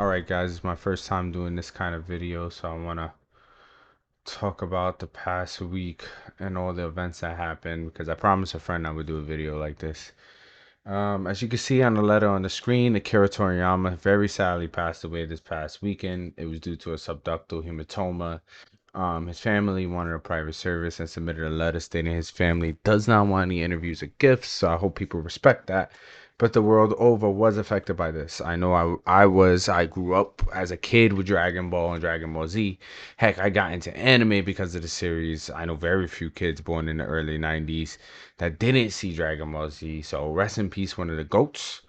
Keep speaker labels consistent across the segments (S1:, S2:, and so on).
S1: Alright guys, it's my first time doing this kind of video, so I want to talk about the past week and all the events that happened because I promised a friend I would do a video like this. As you can see on the letter on the screen, Akira Toriyama very sadly passed away this past weekend. It was due to a subductal hematoma. His family wanted a private service and submitted a letter stating his family does not want any interviews or gifts, so I hope people respect that. But the world over was affected by this. I know I grew up as a kid with Dragon Ball and Dragon Ball Z. Heck, I got into anime because of the series. I know very few kids born in the early 90s that didn't see Dragon Ball Z. So rest in peace, one of the goats.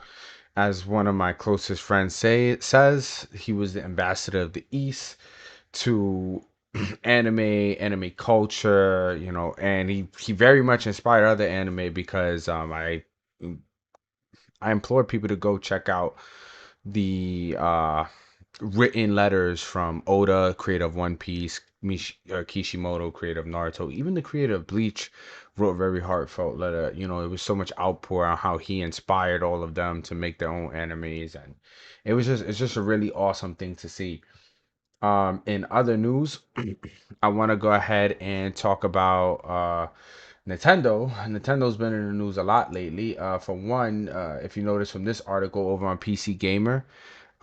S1: As one of my closest friends says, he was the ambassador of the East to anime culture, and he very much inspired other anime because I implore people to go check out the written letters from Oda, creator of One Piece, Kishimoto, creator of Naruto, even the creator of Bleach wrote a very heartfelt letter. It was so much outpour on how he inspired all of them to make their own animes, and it's just a really awesome thing to see. In other news, I want to go ahead and talk about Nintendo. Nintendo's been in the news a lot lately. For one, if you notice from this article over on PC Gamer,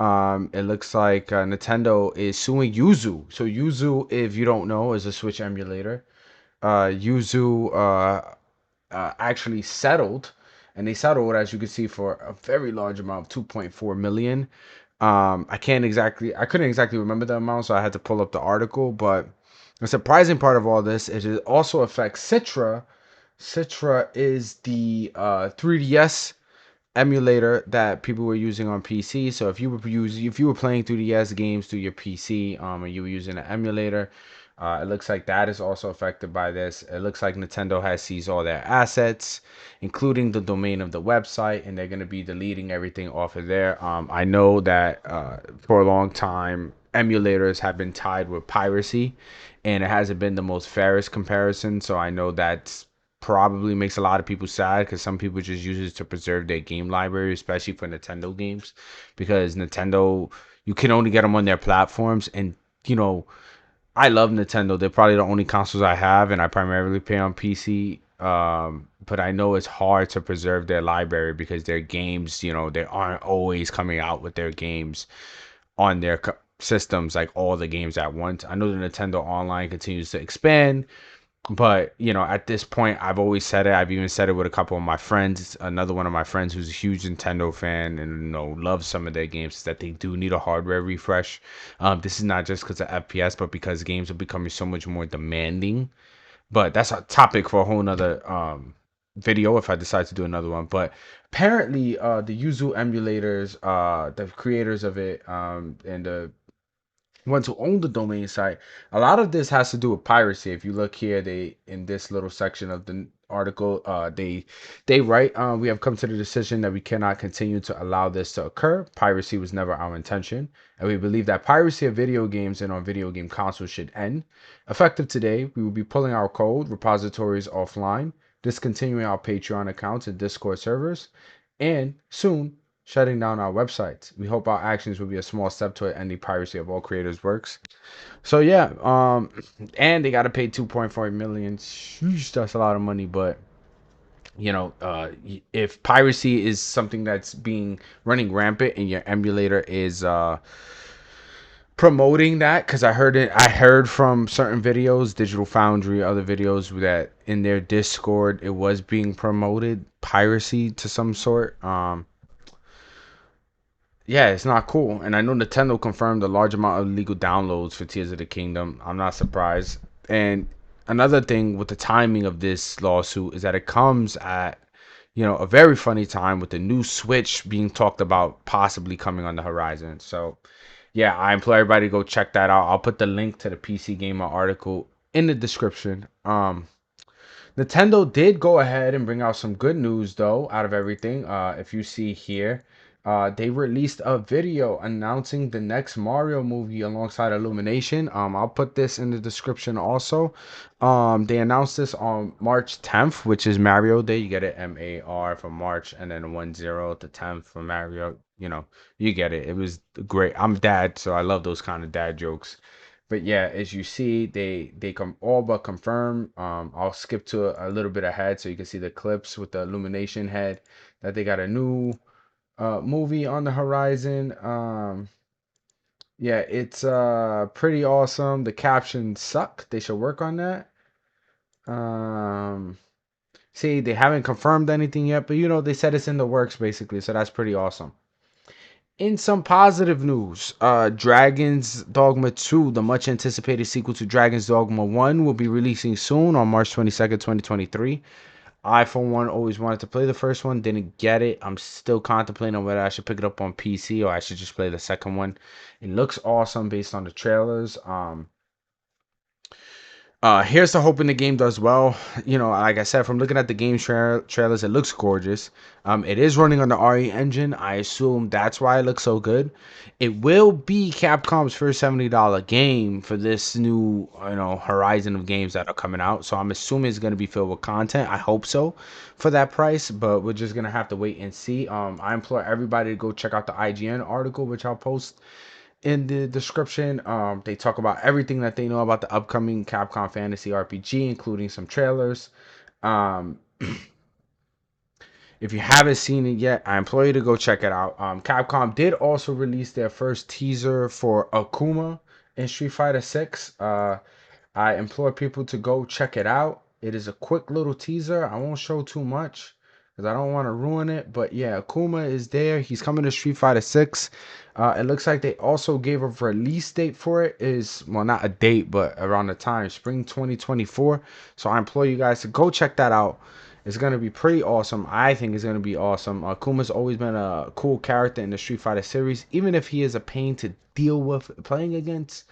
S1: it looks like Nintendo is suing Yuzu. So Yuzu, if you don't know, is a Switch emulator. Yuzu actually settled, and they settled, as you can see, for a very large amount of 2.4 million. I couldn't exactly remember the amount, so I had to pull up the article. But the surprising part of all this is it also affects Citra. Citra is the 3DS emulator that people were using on PC. So if you were playing 3DS games through your PC, and you were using an emulator, it looks like that is also affected by this. It looks like Nintendo has seized all their assets, including the domain of the website, and they're going to be deleting everything off of there. I know that for a long time, emulators have been tied with piracy, and it hasn't been the most fairest comparison. So I know that's probably makes a lot of people sad because some people just use it to preserve their game library, especially for Nintendo games, because Nintendo, you can only get them on their platforms. And you know I love Nintendo. They're probably the only consoles I have, and I primarily play on PC. But I know it's hard to preserve their library because their games, they aren't always coming out with their games on their systems, like all the games at once. I know the Nintendo Online continues to expand, but at this point, I've always said it. I've even said it with a couple of my friends. Another one of my friends who's a huge Nintendo fan and loves some of their games is that they do need a hardware refresh. This is not just because of FPS, but because games are becoming so much more demanding. But that's a topic for a whole nother video if I decide to do another one. But apparently, the Yuzu emulators, the creators of it, and the ones who own the domain site, a lot of this has to do with piracy. If you look here, they in this little section of the article, they write, we have come to the decision that we cannot continue to allow this to occur. Piracy was never our intention, and we believe that piracy of video games and on video game consoles should end. Effective today, we will be pulling our code repositories offline, discontinuing our Patreon accounts and Discord servers, and soon shutting down our websites. We hope our actions will be a small step toward ending piracy of all creators' works. So yeah, and they got to pay 2.4 million. Sheesh, that's a lot of money, but if piracy is something that's being running rampant and your emulator is promoting that, because I heard from certain videos, Digital Foundry, other videos, that in their Discord it was being promoted piracy to some sort. Yeah, it's not cool. And I know Nintendo confirmed a large amount of legal downloads for Tears of the Kingdom. I'm not surprised. And another thing with the timing of this lawsuit is that it comes at, a very funny time with the new Switch being talked about possibly coming on the horizon. So, yeah, I implore everybody to go check that out. I'll put the link to the PC Gamer article in the description. Nintendo did go ahead and bring out some good news though out of everything. If you see here, They released a video announcing the next Mario movie alongside Illumination. I'll put this in the description also. They announced this on March 10th, which is Mario Day. You get it, MAR for March, and then 10 to 10th for Mario. You know, you get it. It was great. I'm dad, so I love those kind of dad jokes. But yeah, as you see, they come all but confirm. I'll skip to a little bit ahead so you can see the clips with the Illumination head that they got a new movie on the horizon. Yeah, it's pretty awesome. The captions suck. They should work on that. Um, See, they haven't confirmed anything yet, but you know they said it's in the works basically, so that's pretty awesome. In some positive news, Dragon's Dogma 2, the much anticipated sequel to Dragon's Dogma 1, will be releasing soon on March 22nd, 2023. I, for one, always wanted to play the first one, didn't get it. I'm still contemplating whether I should pick it up on PC or I should just play the second one. It looks awesome based on the trailers. Here's the hoping the game does well. You know, like I said, from looking at the game trailers, it looks gorgeous. It is running on the RE engine. I assume that's why it looks so good. It will be Capcom's first $70 game for this new, you know, horizon of games that are coming out. So I'm assuming it's going to be filled with content. I hope so for that price, but we're just going to have to wait and see. I implore everybody to go check out the IGN article, which I'll post in the description. They talk about everything that they know about the upcoming Capcom Fantasy RPG, including some trailers. Um, if you haven't seen it yet, I implore you to go check it out. Capcom did also release their first teaser for Akuma in Street Fighter 6. I implore people to go check it out. It is a quick little teaser. I won't show too much because I don't want to ruin it. But yeah, Akuma is there. He's coming to Street Fighter 6. It looks like they also gave a release date for it. Is, well, not a date, but around the time, spring 2024. So I implore you guys to go check that out. It's gonna be pretty awesome. I think it's gonna be awesome. Akuma's always been a cool character in the Street Fighter series, even if he is a pain to deal with playing against.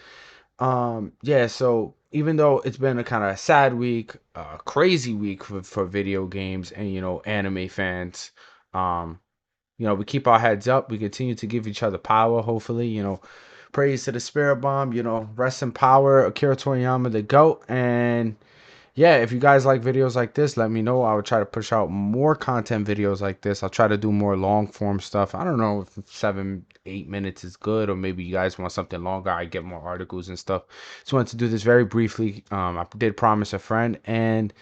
S1: Yeah, so even though it's been a kind of sad week, crazy week for video games and you know anime fans, um, you know, we keep our heads up. We continue to give each other power. Hopefully, you know, praise to the Spirit Bomb. You know, rest in power, Akira Toriyama, the GOAT, and yeah, if you guys like videos like this, let me know. I will try to push out more content videos like this. I'll try to do more long form stuff. I don't know if 7, 8 minutes is good, or maybe you guys want something longer. I get more articles and stuff. Just wanted to do this very briefly. I did promise a friend, and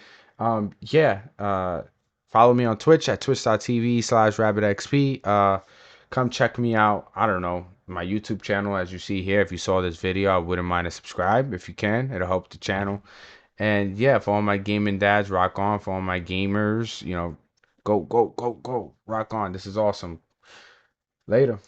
S1: yeah, follow me on Twitch at twitch.tv/rabbitxp. Come check me out. I don't know, my YouTube channel, as you see here. If you saw this video, I wouldn't mind to subscribe if you can. It'll help the channel. And yeah, for all my gaming dads, rock on. For all my gamers, you know, go, go, go, go, rock on. This is awesome. Later.